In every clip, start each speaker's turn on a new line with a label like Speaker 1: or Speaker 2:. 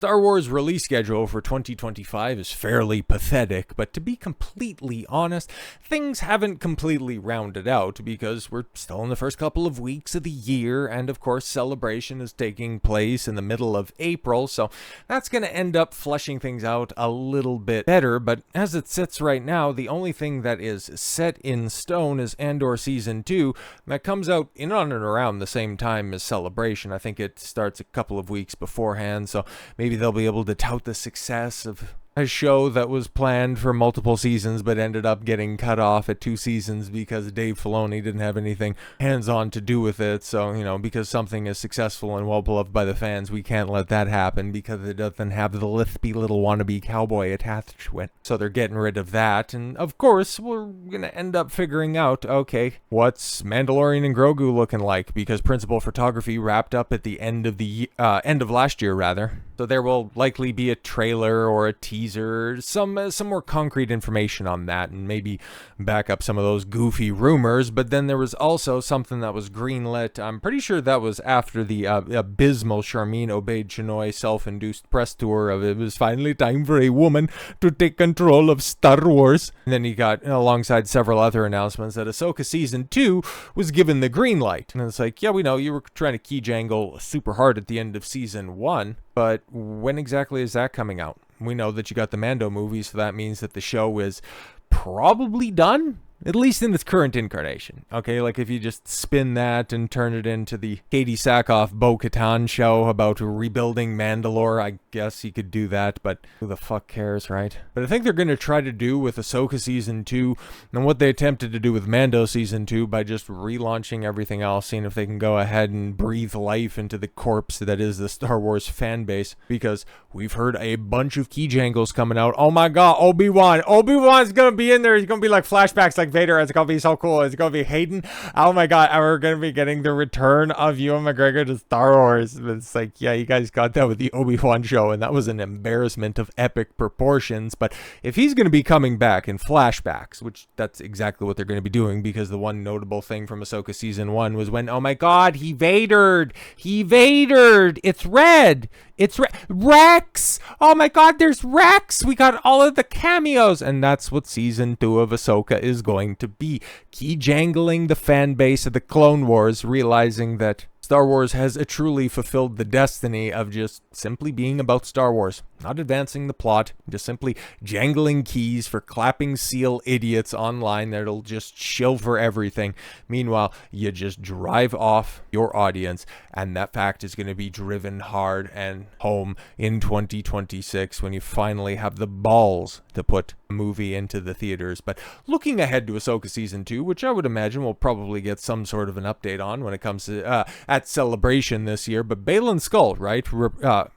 Speaker 1: Star Wars release schedule for 2025 is fairly pathetic, but to be completely honest, things haven't completely rounded out because we're still in the first couple of weeks of the year, and of course Celebration is taking place in the middle of April, so that's going to end up fleshing things out a little bit better. But as it sits right now, the only thing that is set in stone is Andor Season 2, that comes out in on and around the same time as Celebration. I think it starts a couple of weeks beforehand, so maybe they'll be able to tout the success of a show that was planned for multiple seasons but ended up getting cut off at 2 seasons because Dave Filoni didn't have anything hands-on to do with it. So, because something is successful and well-beloved by the fans, we can't let that happen because it doesn't have the lispy little wannabe cowboy attached to it. So they're getting rid of that. And of course, we're going to end up figuring out, okay, what's Mandalorian and Grogu looking like? Because principal photography wrapped up at the end of the end of last year, rather. So there will likely be a trailer or a teaser, some more concrete information on that, and maybe back up some of those goofy rumors. But then there was also something that was greenlit. I'm pretty sure that was after the abysmal Charmin Obaid-Chinoy self-induced press tour of it was finally time for a woman to take control of Star Wars. And then he got, alongside several other announcements, that Ahsoka Season 2 was given the green light. And it's like, yeah, we know you were trying to key jangle super hard at the end of Season 1. But when exactly is that coming out? We know that you got the Mando movie, so that means that the show is probably done, at least in its current incarnation. Okay, like if you just spin that and turn it into the Katie Sackhoff Bo-Katan show about rebuilding Mandalore, I guess you could do that, but who the fuck cares, right? But I think they're going to try to do with Ahsoka Season 2 and what they attempted to do with Mando Season 2 by just relaunching everything else, seeing if they can go ahead and breathe life into the corpse that is the Star Wars fan base, because we've heard a bunch of key jangles coming out. Oh my god, Obi-Wan's going to be in there. He's going to be like flashbacks like Vader. It's gonna be so cool. It's gonna be Hayden. Oh my god, we're gonna be getting the return of Ewan McGregor to Star Wars. It's like, yeah, you guys got that with the Obi-Wan show, and that was an embarrassment of epic proportions. But if he's gonna be coming back in flashbacks, which that's exactly what they're gonna be doing, because the one notable thing from Ahsoka Season 1 was when, oh my god, he Vadered. It's red. It's Rex. Oh my god, there's Rex. We got all of the cameos. And that's what Season 2 of Ahsoka is going to be. Key jangling the fan base of the Clone Wars, realizing that Star Wars has truly fulfilled the destiny of just simply being about Star Wars, not advancing the plot, just simply jangling keys for clapping seal idiots online that'll just shill for everything. Meanwhile, you just drive off your audience, and that fact is going to be driven hard and home in 2026 when you finally have the balls to put a movie into the theaters. But looking ahead to Ahsoka Season 2, which I would imagine we'll probably get some sort of an update on when it comes to at Celebration this year, but Baylon Skoll, right,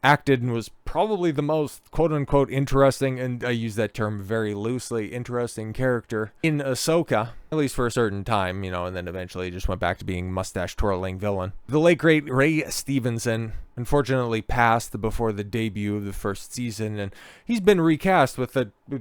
Speaker 1: acted and was probably the most quote-unquote interesting, and I use that term very loosely, interesting character in Ahsoka, at least for a certain time, and then eventually just went back to being mustache-twirling villain. The late, great Ray Stevenson unfortunately passed before the debut of the first season, and he's been recast with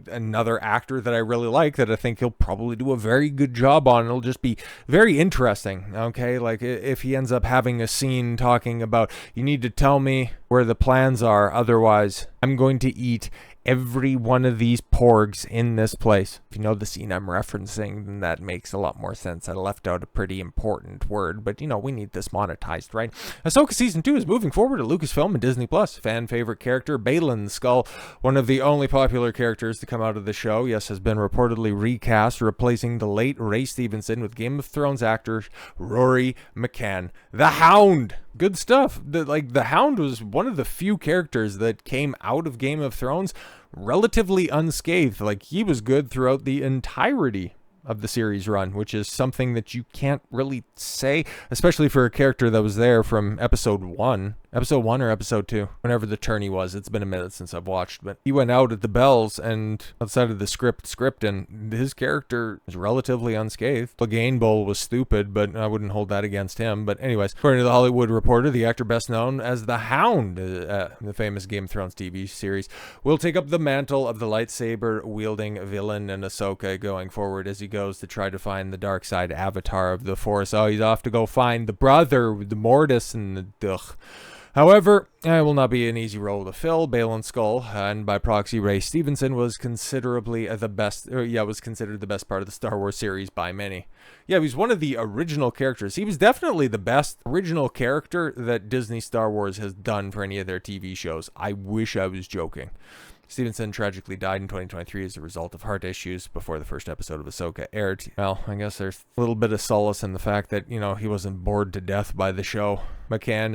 Speaker 1: another actor that I really like, that I think he'll probably do a very good job on. It'll just be very interesting, okay? Like, if he ends up having a scene talking about, you need to tell me where the plans are, otherwise I'm going to eat every one of these porgs in this place. If you know the scene I'm referencing, then that makes a lot more sense. I left out a pretty important word, but we need this monetized, right? Ahsoka Season 2 is moving forward to Lucasfilm and Disney+. Fan favorite character Baylon Skoll, one of the only popular characters to come out of the show, yes, has been reportedly recast, replacing the late Ray Stevenson with Game of Thrones actor Rory McCann. The Hound! Good stuff. The Hound was one of the few characters that came out of Game of Thrones relatively unscathed. Like, he was good throughout the entirety of the series run, which is something that you can't really say, especially for a character that was there from episode 1 or episode 2, whenever the tourney was. It's been a minute since I've watched, but he went out at the bells and outside of the script, and his character is relatively unscathed. Clegane Bowl was stupid, but I wouldn't hold that against him. But anyways, according to The Hollywood Reporter, the actor best known as the Hound, the famous Game of Thrones TV series, will take up the mantle of the lightsaber-wielding villain in Ahsoka going forward as he goes to try to find the dark side avatar of the Force. Oh, he's off to go find the brother, the Mortis, and the However, it will not be an easy role to fill. Baylon Skoll, and by proxy Ray Stevenson, was considerably was considered the best part of the Star Wars series by many. Yeah, he was one of the original characters. He was definitely the best original character that Disney Star Wars has done for any of their TV shows. I wish I was joking. Stevenson tragically died in 2023 as a result of heart issues before the first episode of Ahsoka aired. Well, I guess there's a little bit of solace in the fact that, he wasn't bored to death by the show. Mccan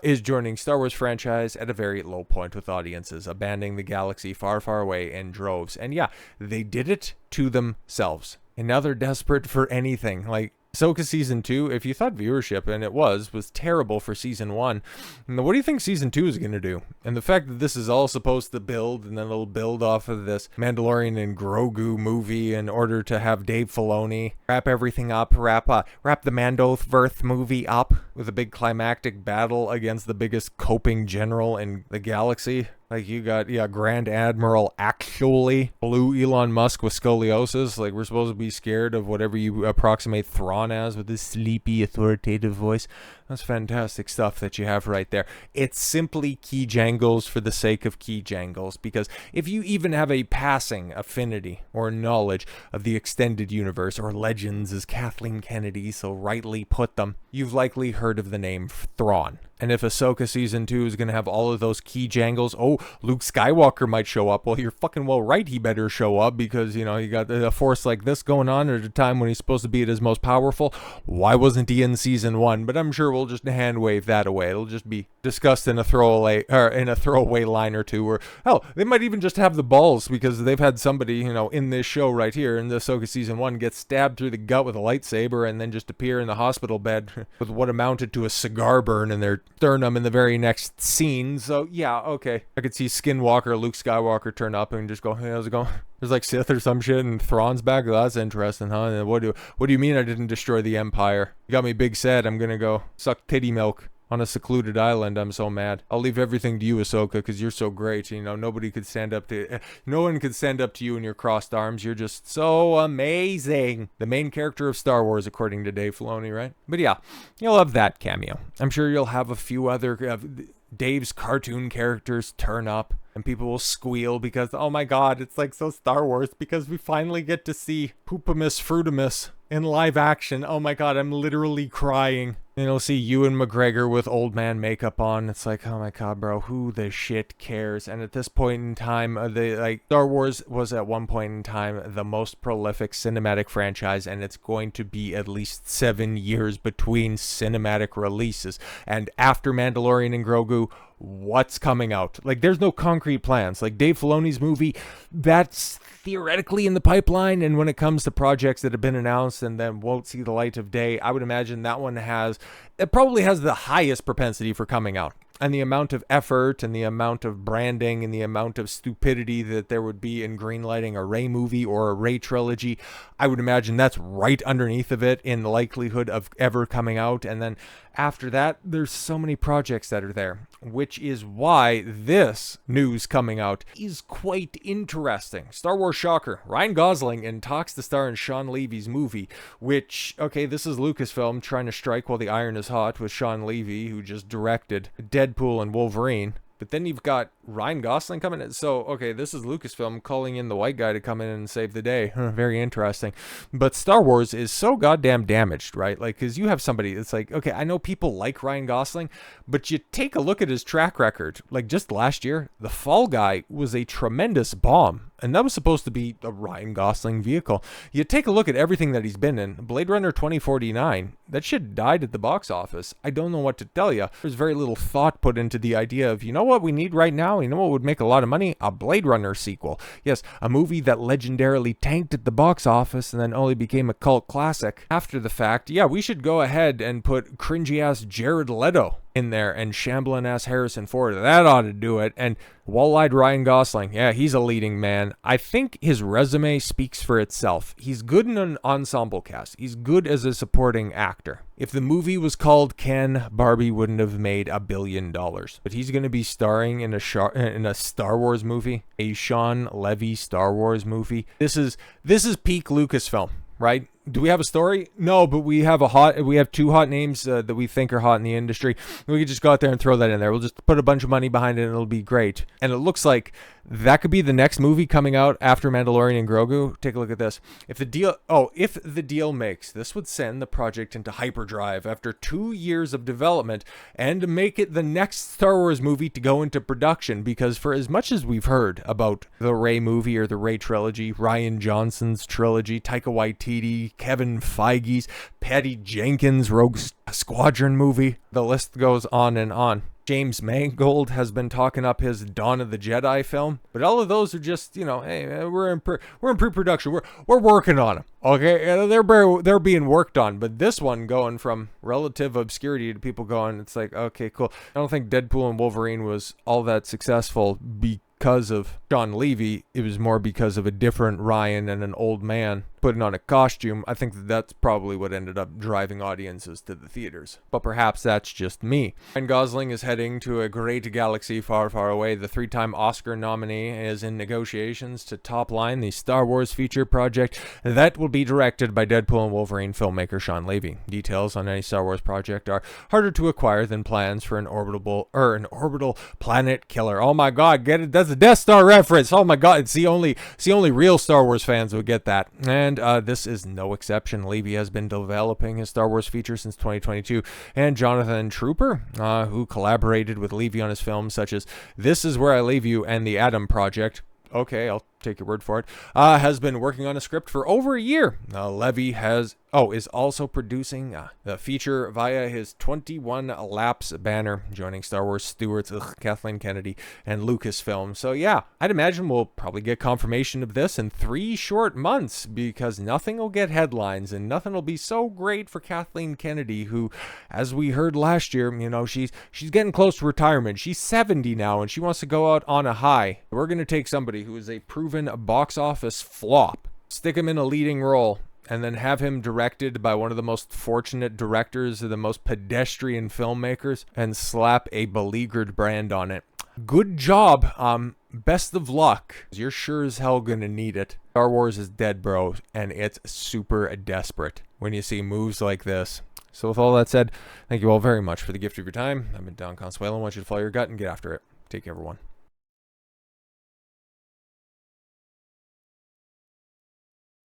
Speaker 1: is joining Star Wars franchise at a very low point with audiences, abandoning the galaxy far, far away in droves. And yeah, they did it to themselves. And now they're desperate for anything. Like, Ahsoka Season 2, if you thought viewership, and it was terrible for Season 1, what do you think Season 2 is going to do? And the fact that this is all supposed to build, and then it'll build off of this Mandalorian and Grogu movie in order to have Dave Filoni wrap everything up, wrap the Mandoverse movie up with a big climactic battle against the biggest coping general in the galaxy. Like, you got, Grand Admiral actually blew Elon Musk with scoliosis. Like, we're supposed to be scared of whatever you approximate Thrawn as with his sleepy, authoritative voice. That's fantastic stuff that you have right there. It's simply key jangles for the sake of key jangles, because if you even have a passing affinity or knowledge of the extended universe, or legends as Kathleen Kennedy so rightly put them, you've likely heard of the name Thrawn. And if Ahsoka Season 2 is going to have all of those key jangles, Luke Skywalker might show up. Well, you're fucking well right he better show up, because, you got a force like this going on at a time when he's supposed to be at his most powerful. Why wasn't he in Season 1? But I'm sure we'll just hand wave that away. It'll just be discussed in a throwaway line or two. Or, hell, they might even just have the balls, because they've had somebody, in this show right here, in the Ahsoka Season 1, get stabbed through the gut with a lightsaber and then just appear in the hospital bed with what amounted to a cigar burn in their sternum in the very next scene. So yeah, okay, I could see Skinwalker, Luke Skywalker turn up and just go, hey, how's it going? There's like Sith or some shit, and Thrawn's back. Well, that's interesting, huh? And what do you mean I didn't destroy the Empire? You got me big sad. I'm gonna go suck titty milk on a secluded island. I'm so mad. I'll leave everything to you, Ahsoka, because you're so great. No one could stand up to you in your crossed arms. You're just so amazing. The main character of Star Wars, according to Dave Filoni, right? But yeah, you'll have that cameo. I'm sure you'll have a few other Dave's cartoon characters turn up, and people will squeal because, oh my god, it's like so Star Wars, because we finally get to see Poopamus Fruitimus in live action. Oh my god, I'm literally crying. See Ewan McGregor with old man makeup on. It's like, oh my god, bro, who the shit cares? And at this point in time, Star Wars was at one point in time the most prolific cinematic franchise, and it's going to be at least 7 years between cinematic releases. And after Mandalorian and Grogu, what's coming out? Like, there's no concrete plans. Like, Dave Filoni's movie, that's theoretically in the pipeline, and when it comes to projects that have been announced and then won't see the light of day, I would imagine that one probably has the highest propensity for coming out. And the amount of effort and the amount of branding and the amount of stupidity that there would be in greenlighting a Ray movie or a Ray trilogy, I would imagine that's right underneath of it in the likelihood of ever coming out. And then after that, there's so many projects that are there, which is why this news coming out is quite interesting. Star Wars shocker. Ryan Gosling in talks to star in Shawn Levy's movie, which, okay, this is Lucasfilm trying to strike while the iron is hot with Shawn Levy, who just directed Deadpool and Wolverine. But then you've got Ryan Gosling coming in. So, okay, this is Lucasfilm calling in the white guy to come in and save the day. Very interesting. But Star Wars is so goddamn damaged, right? Like, because you have somebody that's like, okay, I know people like Ryan Gosling, but you take a look at his track record. Like, just last year, The Fall Guy was a tremendous bomb. And that was supposed to be a Ryan Gosling vehicle. You take a look at everything that he's been in. Blade Runner 2049, that shit died at the box office. I don't know what to tell you. There's very little thought put into the idea of, you know what we need right now? You know what would make a lot of money? A Blade Runner sequel. Yes, a movie that legendarily tanked at the box office and then only became a cult classic after the fact. Yeah, we should go ahead and put cringy-ass Jared Leto in there and shambling-ass Harrison Ford. That ought to do it. And wall-eyed Ryan Gosling, yeah, he's a leading man. I think his resume speaks for itself. He's good in an ensemble cast. He's good as a supporting actor. If the movie was called Ken, Barbie wouldn't have made $1 billion. But he's going to be starring in a Star Wars movie, a Shawn Levy Star Wars movie. This is peak Lucasfilm, right? Do we have a story? No, but we have two hot names that we think are hot in the industry. We could just go out there and throw that in there. We'll just put a bunch of money behind it and it'll be great. And it looks like that could be the next movie coming out after Mandalorian and Grogu. Take a look at this. If the deal makes, this would send the project into hyperdrive after 2 years of development and make it the next Star Wars movie to go into production, because for as much as we've heard about the Ray movie or the Ray trilogy, Ryan Johnson's trilogy, Taika Waititi, Kevin Feige's, Patty Jenkins' Rogue Squadron movie, the list goes on and on. James Mangold has been talking up his Dawn of the Jedi film, but all of those are just, hey, we're in pre-production. We're working on them. Okay, they're being worked on, but this one going from relative obscurity to people going, it's like, okay, cool. I don't think Deadpool and Wolverine was all that successful because of Shawn Levy. It was more because of a different Ryan and an old man putting on a costume. I think that's probably what ended up driving audiences to the theaters. But perhaps that's just me. Ryan Gosling is heading to a great galaxy far, far away. The 3-time Oscar nominee is in negotiations to top line the Star Wars feature project that will be directed by Deadpool and Wolverine filmmaker Shawn Levy. Details on any Star Wars project are harder to acquire than plans for an orbital planet killer. Oh my God, get it? That's a Death Star reference. Oh my God, it's the only real Star Wars fans would get that. And this is no exception. Levy has been developing his Star Wars feature since 2022, and Jonathan Trooper, who collaborated with Levy on his films such as This Is Where I Leave You and The Adam Project. Okay, I'll take your word for it. Has been working on a script for over a year. Levy is also producing the feature via his 21 Laps banner, joining Star Wars stewards Kathleen Kennedy and Lucasfilm. So yeah, I'd imagine we'll probably get confirmation of this in 3 short months, because nothing will get headlines and nothing will be so great for Kathleen Kennedy, who, as we heard last year, she's getting close to retirement. She's 70 now and she wants to go out on a high. We're going to take somebody who is a proven box office flop, stick him in a leading role, and then have him directed by one of the most fortunate directors or the most pedestrian filmmakers, and slap a beleaguered brand on it. Good job. Best of luck. You're sure as hell gonna need it. Star Wars is dead, bro, and it's super desperate when you see moves like this. So with all that said, thank you all very much for the gift of your time. I've been Don Consuelo. I want you to follow your gut and get after it. Take care, everyone.